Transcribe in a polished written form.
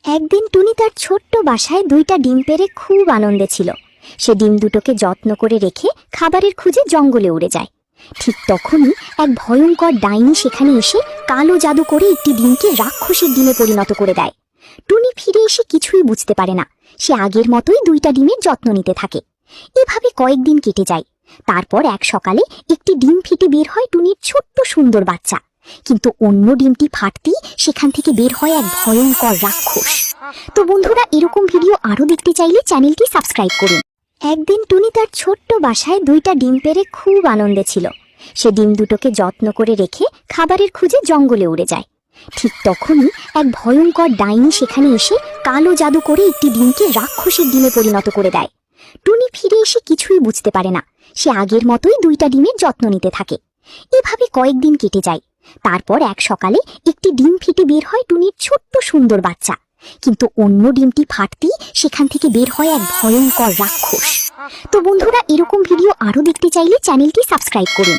একদিন টুনি তার ছোট্ট বাসায় দুইটা ডিম পেড়ে খুব আনন্দে ছিল। সে ডিম দুটোকে যত্ন করে রেখে খাবারের খুঁজে জঙ্গলে উড়ে যায়। ঠিক তখনই এক ভয়ঙ্কর ডাইনি সেখানে এসে কালো জাদু করে একটি ডিমকে রাক্ষসের ডিমে পরিণত করে দেয়। টুনি ফিরে এসে কিছুই বুঝতে পারে না। সে আগের মতোই দুইটা ডিমের যত্ন নিতে থাকে। এভাবে কয়েকদিন কেটে যায়। তারপর এক সকালে একটি ডিম ফেটে বের হয় টুনির ছোট্ট সুন্দর বাচ্চা। কিন্তু অন্য ডিমটি ফাটতেই সেখান থেকে বের হয় এক ভয়ঙ্কর রাক্ষস। তো বন্ধুরা, এরকম ভিডিও আরো দেখতে চাইলে চ্যানেলটি সাবস্ক্রাইব করুন। একদিন টুনি তার ছোট্ট বাসায় দুইটা ডিম পেড়ে খুব আনন্দে ছিল। সে ডিম দুটোকে যত্ন করে রেখে খাবারের খুঁজে জঙ্গলে উড়ে যায়। ঠিক তখনই এক ভয়ঙ্কর ডাইনি সেখানে এসে কালো জাদু করে একটি ডিমকে রাক্ষসের ডিমে পরিণত করে দেয়। টুনি ফিরে এসে কিছুই বুঝতে পারে না। সে আগের মতোই দুইটা ডিমের যত্ন নিতে থাকে। এভাবে কয়েকদিন কেটে যায়। তারপর এক সকালে একটি ডিম ফেটে বের হয় টুনির ছোট্ট সুন্দর বাচ্চা। কিন্তু অন্য ডিমটি ফাটতেই সেখান থেকে বের হয় এক ভয়ঙ্কর রাক্ষস। তো বন্ধুরা, এরকম ভিডিও আরো দেখতে চাইলে চ্যানেলটি সাবস্ক্রাইব করুন।